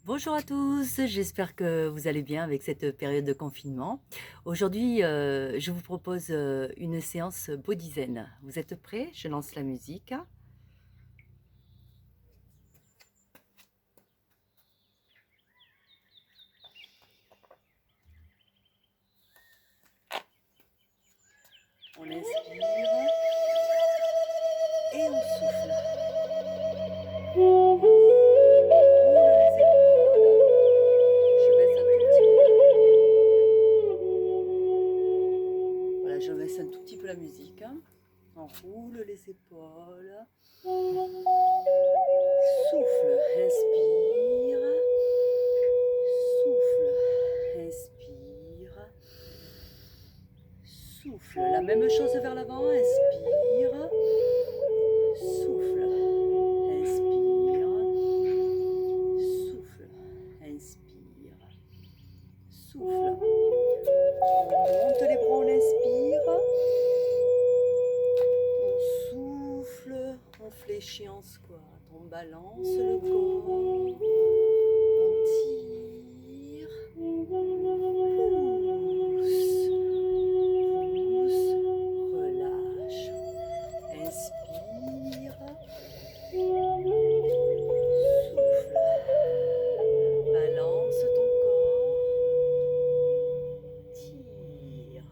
Bonjour à tous, j'espère que vous allez bien avec cette période de confinement. Aujourd'hui, je vous propose une séance body zen. Vous êtes prêts? Je lance la musique. On inspire et on souffle. On roule les épaules. Je baisse un tout petit peu. Voilà, je baisse un tout petit peu la musique. On roule les épaules. Souffle, inspire. Souffle, inspire. Souffle, la même chose vers l'avant, inspire. Souffle, inspire. Souffle, inspire. Souffle. On monte les bras, on inspire. On souffle, on fléchit en squat. On balance le corps. On tire. Pousse. Pousse. Relâche. Inspire. Souffle. Balance ton corps. Tire.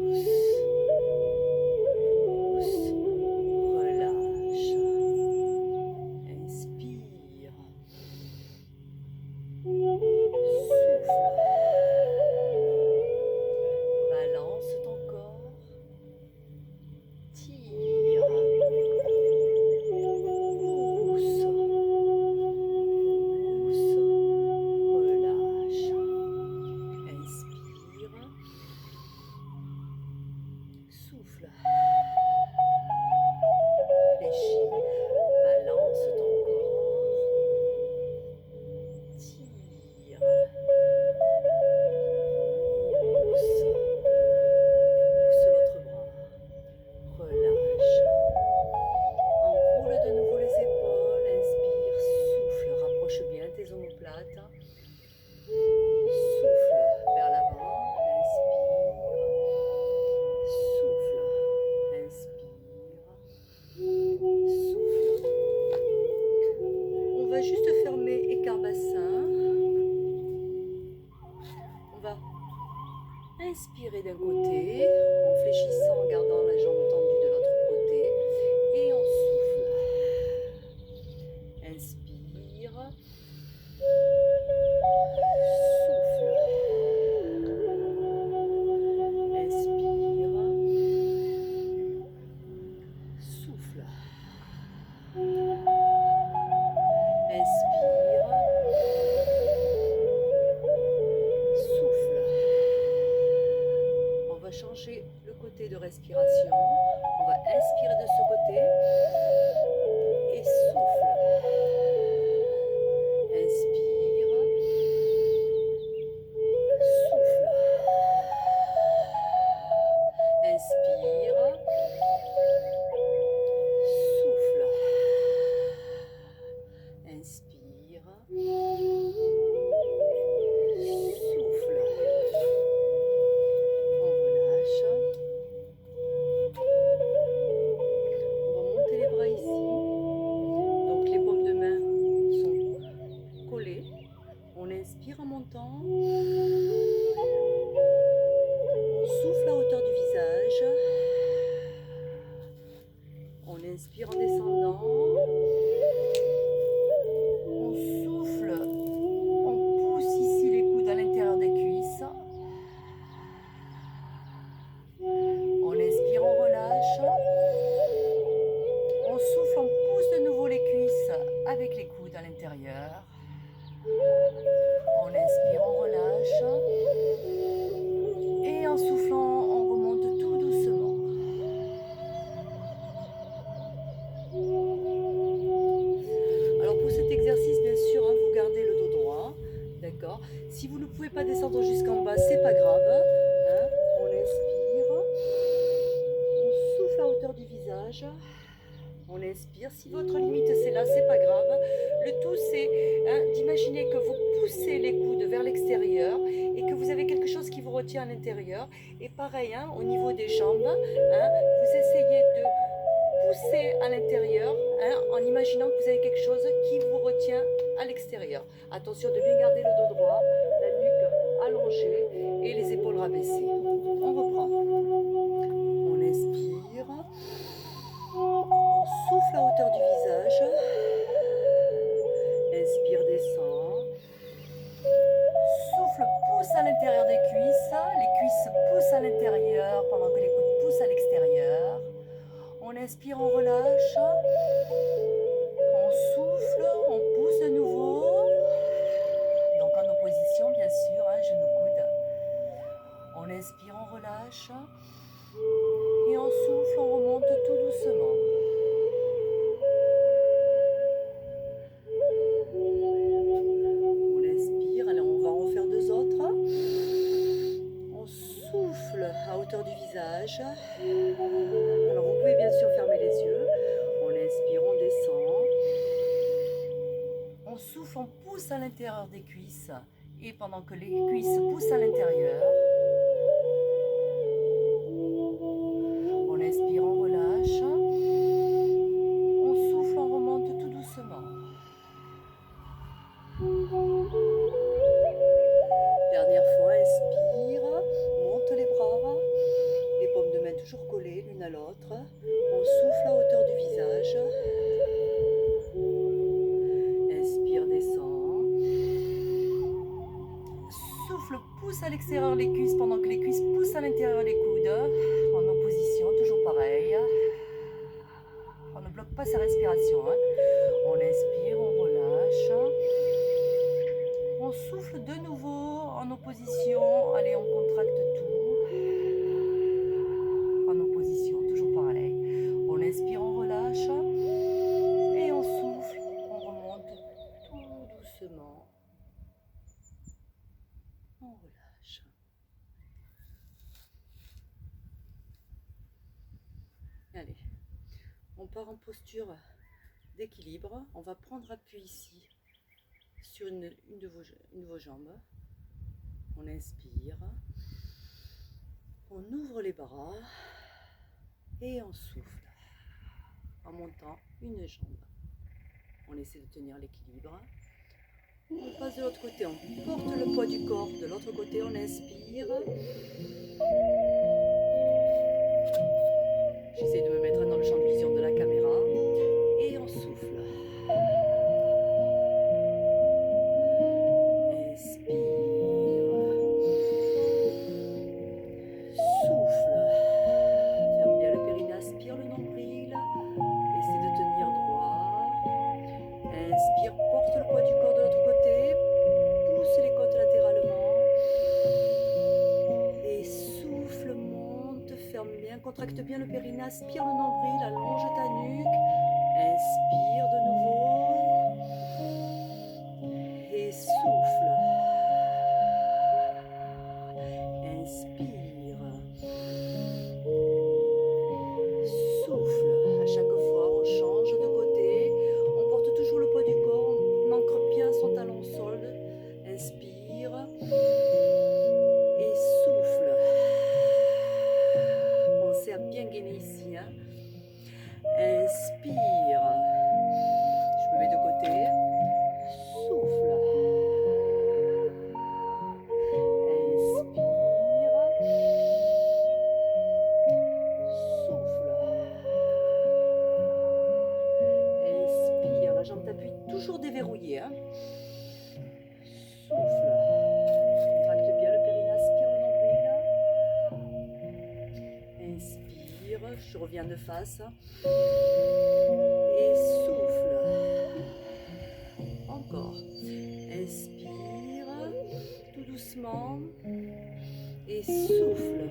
Pousse. Pousse. Relâche. Inspire. Souffle. Balance ton corps. Tire. Pousse. Pousse. Relâche. Inspire. Souffle. Fléchis. Balance ton corps. Tire. Pousse. Pousse l'autre bras. Relâche. Enroule de nouveau les épaules. Inspire. Souffle. Rapproche bien tes omoplates. Souffle vers l'avant. Inspire. Souffle. Inspire. Souffle. On va juste fermer écart bassin. On va inspirer d'un côté en fléchissant, en gardant la jambe tendue de l'autre côté. Et on souffle. Inspire. Souffle. Inspire. Souffle. Inspire. Souffle. On va changer le côté de respiration. On va inspirer de ce côté et souffle. Inspire. Souffle. Inspire. Souffle. Inspire. Souffle. On relâche. On va monter les bras ici. Donc les paumes de main sont collées. On inspire en montant. On souffle à hauteur du visage. On inspire en descendant. On souffle. On pousse ici les coudes à l'intérieur des cuisses. On inspire, on relâche. On souffle, on pousse de nouveau les cuisses avec les coudes à l'intérieur. On inspire, on relâche. Et en soufflant, on remonte tout doucement. Alors pour cet exercice, bien sûr, hein, vous gardez le dos droit. D'accord. Si vous ne pouvez pas descendre jusqu'en bas, c'est pas grave. Hein. On inspire. On souffle à hauteur du visage. On inspire. Si votre limite c'est là, c'est pas grave. Le tout c'est retient à l'intérieur. Et pareil, hein, au niveau des jambes, hein, vous essayez de pousser à l'intérieur, hein, en imaginant que vous avez quelque chose qui vous retient à l'extérieur. Attention de bien garder le dos droit, la nuque allongée et les épaules rabaissées. On reprend. On inspire. On souffle à hauteur du visage. Inspire, descend. Souffle, pousse à l'intérieur des cuisses. Les cuisses poussent à l'intérieur pendant que les coudes poussent à l'extérieur. On inspire, on relâche. On souffle, on pousse de nouveau. Donc en opposition, bien sûr, hein, genou-coude. On inspire, on relâche. Et on souffle, on remonte tout doucement. On inspire, allez, on va en faire deux autres. On souffle à hauteur du visage. Alors vous pouvez bien sûr fermer les yeux. On inspire, on descend. On souffle, on pousse à l'intérieur des cuisses. Et pendant que les cuisses poussent à l'intérieur, on inspire, on relâche. On souffle, on remonte tout doucement. Dernière fois, inspire, monte les bras, les paumes de main toujours collées l'une à l'autre. On souffle à hauteur du visage. Inspire, descend. Souffle, pousse à l'extérieur les cuisses pendant que les cuisses poussent à l'intérieur les coudes. En opposition, toujours pareil. On ne bloque pas sa respiration, hein. On inspire, on relâche. On souffle de nouveau en opposition. Allez, on contracte tout. En opposition, toujours pareil. On inspire, on relâche. Et on souffle, on remonte tout doucement. On relâche. Allez, on part en posture d'équilibre. On va prendre appui ici sur une de vos jambes. On inspire. On ouvre les bras et on souffle en montant une jambe. On essaie de tenir l'équilibre. On passe de l'autre côté, on porte le poids du corps de l'autre côté, on inspire. J'essaie de me mettre dans le champ de vision de la caméra et on souffle. Contracte bien le périnée, aspire le nombril, allonge ta nuque, inspire de nouveau et souffle, inspire, souffle. À chaque fois, on change de côté, on porte toujours le poids du corps, on ancre bien son talon au sol, inspire et souffle. Pensez à bien gainer ici, hein. Inspire. Je me mets de côté. Souffle. Inspire. Souffle. Inspire. La jambe t'appuie toujours déverrouillée, hein. Souffle. Contracte bien le périnée, aspire le nombril. Inspire, je reviens de face. Et souffle. Encore. Inspire, tout doucement. Et souffle.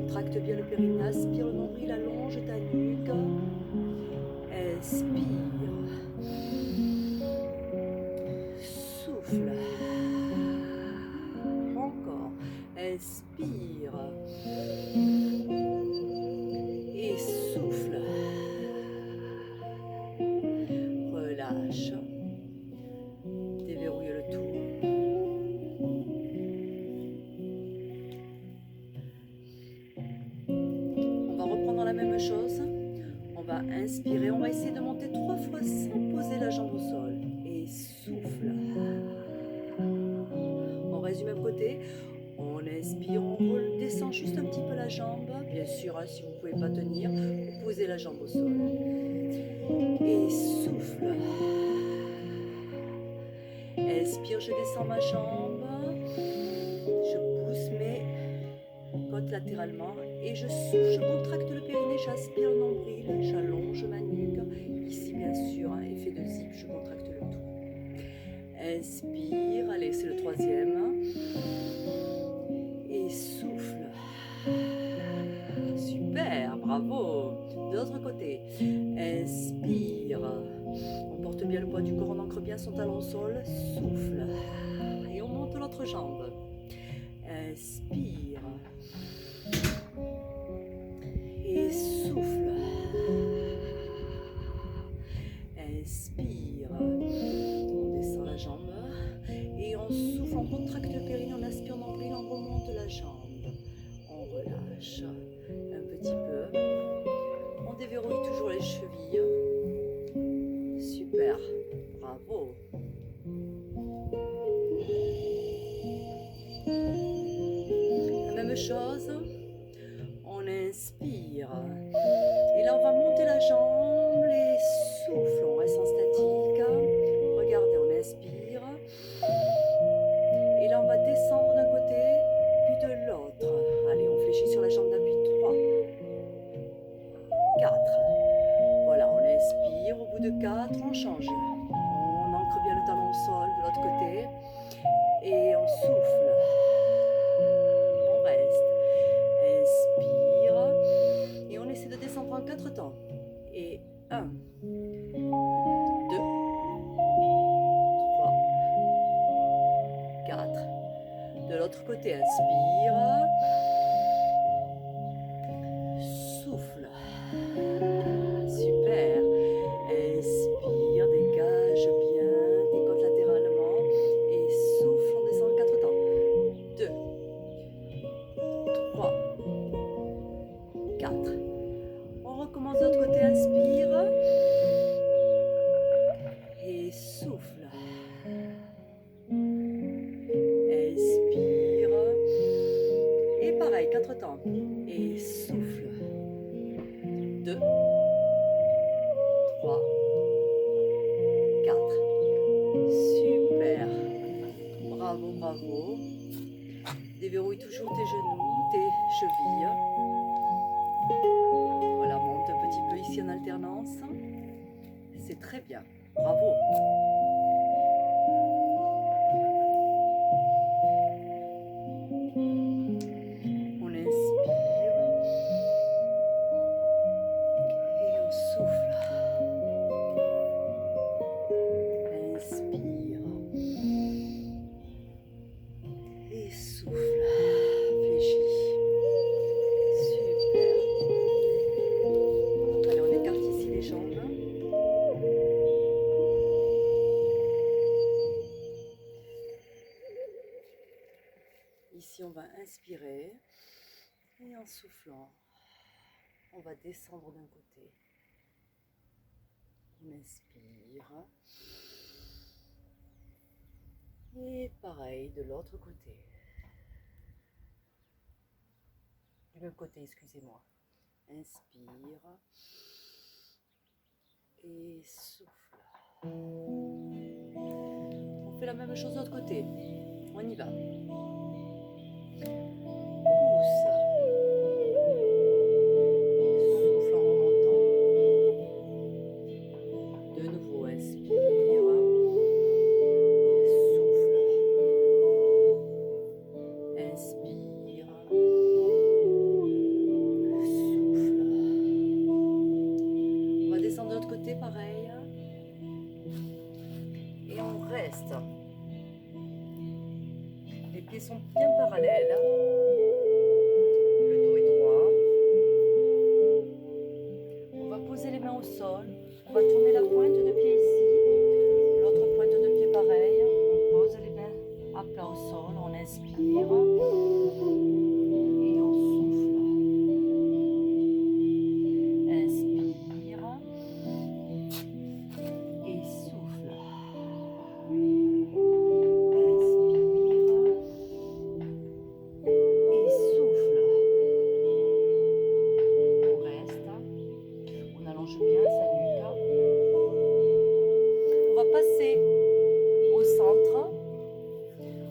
Contracte bien le périnée, aspire le nombril, allonge ta nuque. Inspire. Souffle. Encore. Inspire. Et souffle. Relâche. Déverrouille le tout. sûr, hein, si vous ne pouvez pas tenir, vous posez la jambe au sol. Et souffle. Expire, je descends ma jambe. Je pousse mes côtes latéralement et je souffle, je contracte le périnée, j'aspire le nombril, j'allonge ma nuque. Ici, bien sûr, hein, effet de zip, je contracte le tout. Inspire, allez, c'est le troisième. Et souffle. Super, bravo. De l'autre côté, inspire. On porte bien le poids du corps, on ancre bien son talon au sol. Souffle. Et on monte l'autre jambe. Inspire. Et souffle. Inspire. On descend la jambe. Et on souffle, on contracte le périnée, on aspire nombril, on remonte la jambe. On relâche un petit peu. On déverrouille toujours les chevilles. Super. Bravo. La même chose. On inspire. Et là, on va monter la jambe, les souffles, on reste en statique. Regardez, on inspire. Et là, on va descendre d'un côté, puis de l'autre. Allez, on fléchit sur la jambe d'appui. 3, 4. Voilà, on inspire. Au bout de 4, on change. On ancre bien le talon au sol de l'autre côté. Et on souffle. On reste. Inspire. Et on essaie de descendre en 4 temps. Et 1, 2, 3, 4. De l'autre côté, inspire. Souffle. Super. Inspire, dégage bien tes côtes latéralement. Et souffle, on descend en 4 temps. 2, 3, 4. On recommence de l'autre côté, inspire. Et souffle. Inspire. Et pareil, 4 temps. Et souffle. 2, 3, 4. Super. Bravo, bravo. Déverrouille toujours tes genoux, tes chevilles. Voilà, monte un petit peu ici en alternance. C'est très bien. Bravo. On inspire. Et on souffle. Inspire. Et souffle. Fléchis. Super. Allez, on écarte ici les jambes. Ici, on va inspirer. Et en soufflant, on va descendre d'un côté. On inspire. Et pareil de l'autre côté. Du même côté, excusez-moi. Inspire. Et souffle. On fait la même chose de l'autre côté. On y va. Pousse. Souffle en remontant. De nouveau, inspire. Souffle. Inspire. Souffle. On va descendre de l'autre côté, pareil. Et on reste. Les pieds sont bien parallèles. Le dos est droit. On va poser les mains au sol. On va tourner la pointe de pied ici. L'autre pointe de pied pareil. On pose les mains à plat au sol. On inspire. Et on souffle. Inspire. Et souffle. Inspire. centre.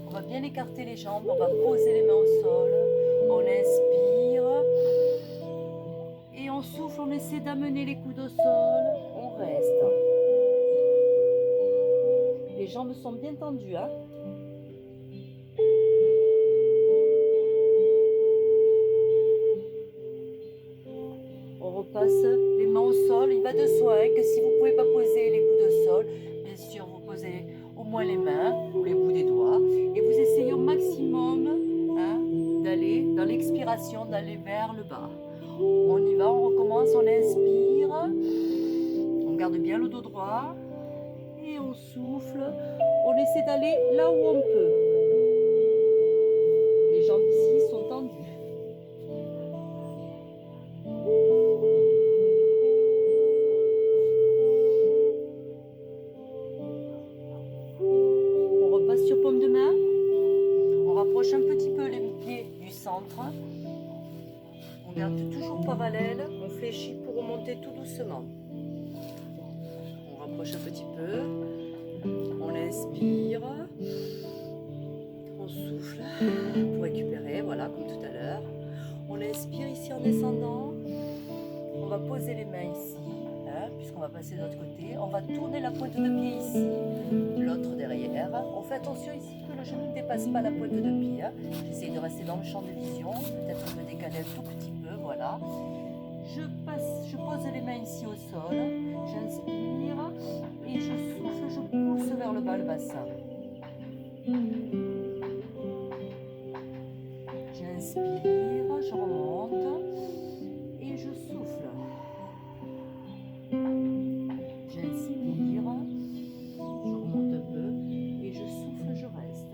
On va bien écarter les jambes, on va poser les mains au sol. On inspire. Et on souffle, on essaie d'amener les coudes au sol. On reste. Les jambes sont bien tendues, hein. On repasse les mains au sol. Il va de soi que si vous ne pouvez pas poser les coudes au sol, bien sûr, vous posez au moins les mains ou les bouts des doigts. Et vous essayez au maximum d'aller dans l'expiration, d'aller vers le bas. On y va, on recommence, on inspire. On garde bien le dos droit. Et on souffle. On essaie d'aller là où on peut. Les jambes ici sont tendues. Sur paume de main, on rapproche un petit peu les pieds du centre, on garde toujours parallèle, on fléchit pour remonter tout doucement. On rapproche un petit peu, on inspire, on souffle pour récupérer, voilà comme tout à l'heure. On inspire ici en descendant, on va poser les mains ici, puisqu'on va passer de l'autre côté, on va tourner la pointe de pied ici, l'autre derrière. On fait attention ici que le genou ne dépasse pas la pointe de pied. J'essaye de rester dans le champ de vision, peut-être me décaler un tout petit peu, voilà. Je pose les mains ici au sol, j'inspire et je souffle, je pousse vers le bas le bassin. J'inspire, je remonte et je souffle. J'inspire, je remonte un peu et je souffle, je reste.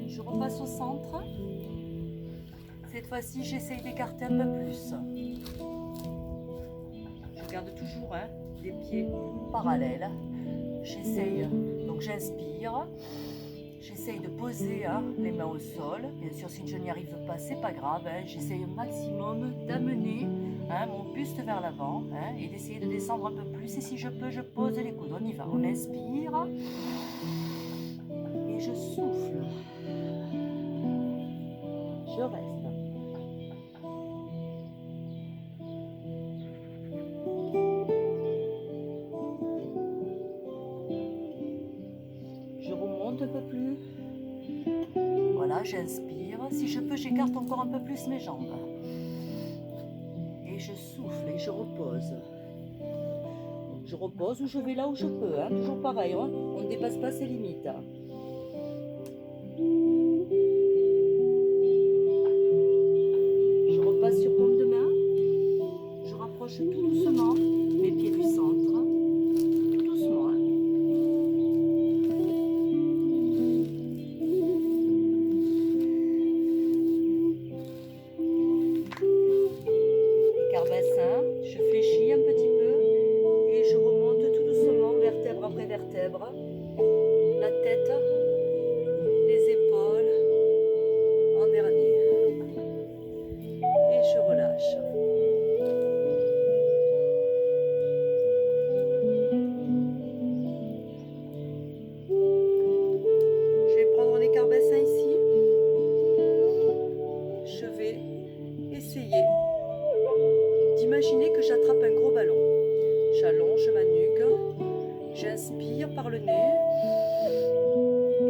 Je repasse au centre. Cette fois-ci, j'essaye d'écarter un peu plus. Je garde toujours les pieds parallèles. J'essaye, donc j'inspire. J'essaye de poser les mains au sol. Bien sûr, si je n'y arrive pas, c'est pas grave. J'essaye au maximum d'amener mon buste vers l'avant et d'essayer de descendre un peu plus. Et si je peux, je pose les coudes. On y va. On inspire et je souffle. Je reste. Je remonte un peu plus. Voilà, j'inspire. Si je peux, j'écarte encore un peu plus mes jambes. Et je souffle et je repose. Je repose ou je vais là où je peux. Toujours pareil, on ne dépasse pas ses limites. Je repasse sur paume de main. Je rapproche tout doucement mes pieds du centre. Doucement. Bassin, je fléchis un petit peu et je remonte tout doucement, vertèbre après vertèbre, la tête, les épaules en dernier et je relâche. Je vais prendre un écart bassin ici, je vais essayer d'imaginer que j'attrape un gros ballon. J'allonge ma nuque, j'inspire par le nez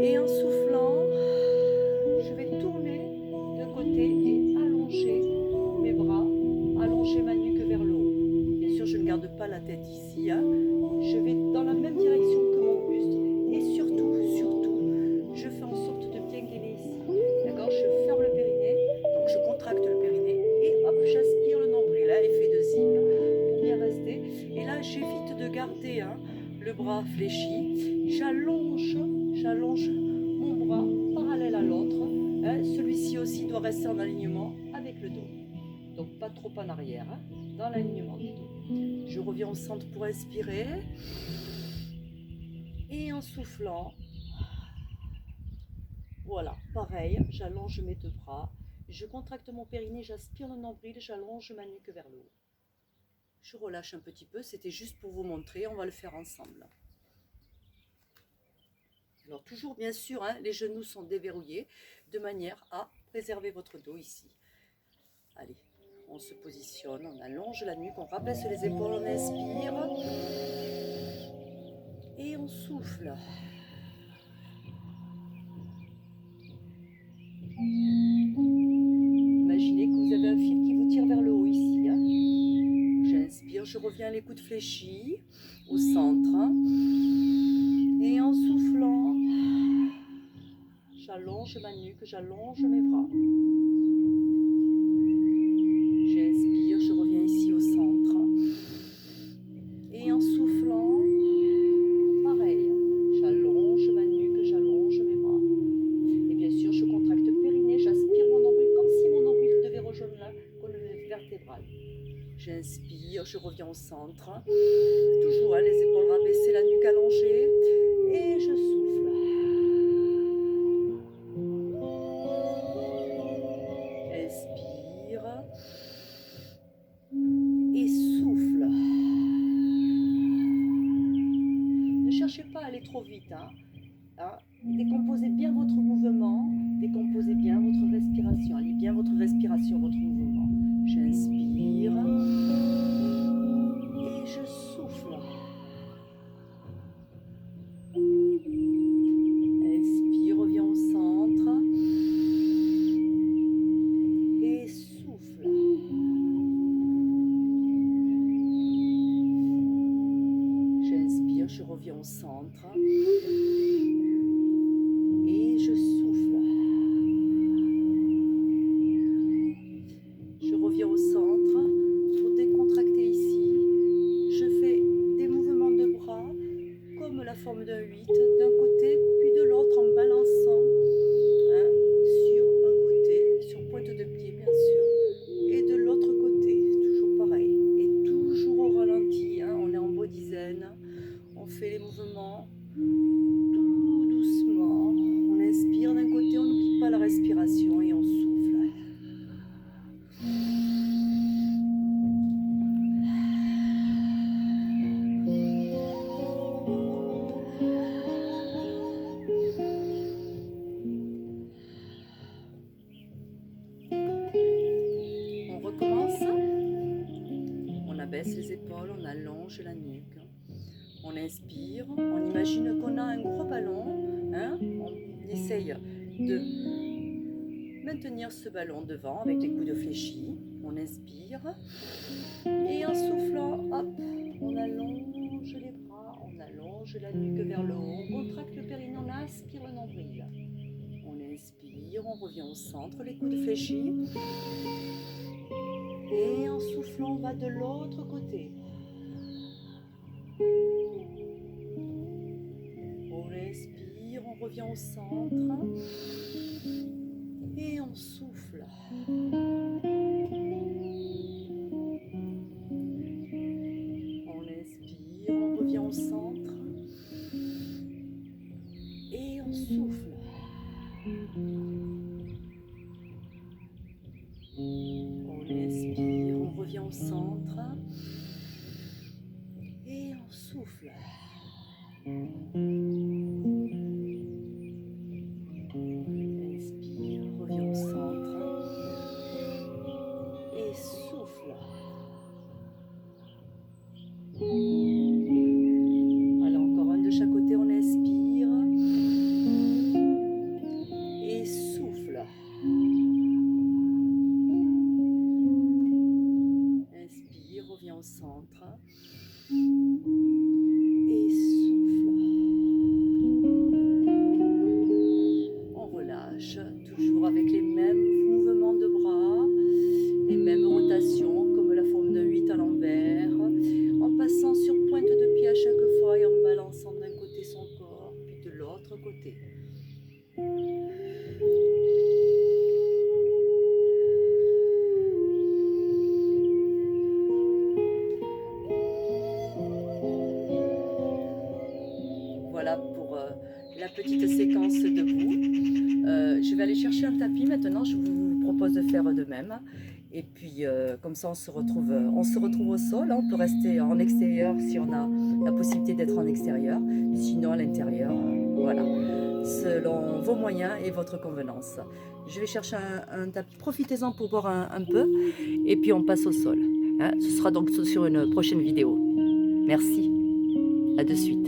et en soufflant, je vais tourner de côté et allonger mes bras, allonger ma nuque vers le haut. Bien sûr, je ne garde pas la tête ici, je vais dans la même direction que mon buste et surtout, je fais en sorte de bien gainer ici. D'accord? Je ferme le périnée, donc je contracte le périnée et hop, j'aspire le nombril, effet de zip pour bien rester. Et là, j'évite de garder le bras fléchi. J'allonge mon bras parallèle à l'autre. Celui-ci aussi doit rester en alignement avec le dos. Donc pas trop en arrière, dans l'alignement du dos. Je reviens au centre pour inspirer. Et en soufflant, voilà, pareil, j'allonge mes deux bras. Je contracte mon périnée, j'aspire le nombril, j'allonge ma nuque vers le haut. Je relâche un petit peu, c'était juste pour vous montrer, on va le faire ensemble. Alors toujours bien sûr, hein, les genoux sont déverrouillés de manière à préserver votre dos ici. Allez, on se positionne, on allonge la nuque, on rabaisse les épaules, on inspire et on souffle. Imaginez que vous avez un fil qui vous tire vers le haut ici. Hein. J'inspire, je reviens les coudes fléchis au centre. Et en soufflant, j'allonge ma nuque, j'allonge mes bras. J'inspire, je reviens ici au centre. Et en soufflant, pareil, j'allonge ma nuque, j'allonge mes bras. Et bien sûr, je contracte le périnée, j'aspire mon nombril comme si mon nombril devait rejoindre la colonne vertébrale. J'inspire, je reviens au centre. Toujours les épaules rabaissées, la nuque allongée. Et je souffle. Inspire. Et souffle. Ne cherchez pas à aller trop vite. Décomposez bien votre mouvement. Décomposez bien votre respiration. Alliez bien votre respiration, votre mouvement. J'inspire. Et je souffle. Inspire, reviens au centre. Et souffle. J'inspire, je reviens au centre. Et je souffle. Je reviens au centre. Pour décontracter ici, je fais des mouvements de bras comme la forme d'un 8, d'un côté puis de l'autre en balançant sur un côté, sur pointe de pied bien sûr, et de l'autre côté, toujours pareil, et toujours au ralenti, on est en body zen, on fait les mouvements tout doucement, on inspire d'un côté, on n'oublie pas la respiration et on souffle. Baisse les épaules, on allonge la nuque, on inspire, on imagine qu'on a un gros ballon, on essaye de maintenir ce ballon devant avec les coudes fléchis, on inspire, et en soufflant, hop, on allonge les bras, on allonge la nuque vers le haut, on contracte le périnée, on aspire le nombril, on inspire, on revient au centre, les coudes fléchis. Et en soufflant, on va de l'autre côté. On inspire, on revient au centre. Et on souffle. On inspire, on revient au centre. Et on souffle. On inspire, on revient au centre et on souffle. Inspire, revient au centre et souffle. Allez, encore un de chaque côté, on inspire et souffle. Inspire, reviens au centre et souffle. On relâche, toujours avec les mêmes mouvements de bras, les mêmes rotations comme la forme d'un 8 à l'envers, en passant sur pointe de pied à chaque fois et en balançant d'un côté son corps, puis de l'autre côté. Voilà pour la petite séquence debout. Je vais aller chercher un tapis maintenant. Je vous propose propose de faire de même. Et puis comme ça on se retrouve au sol, hein. On peut rester en extérieur si on a la possibilité d'être en extérieur, mais sinon à l'intérieur, voilà, selon vos moyens et votre convenance. Je vais chercher un tapis, profitez-en pour boire un peu, et puis on passe au sol. Hein. Ce sera donc sur une prochaine vidéo. Merci, à de suite.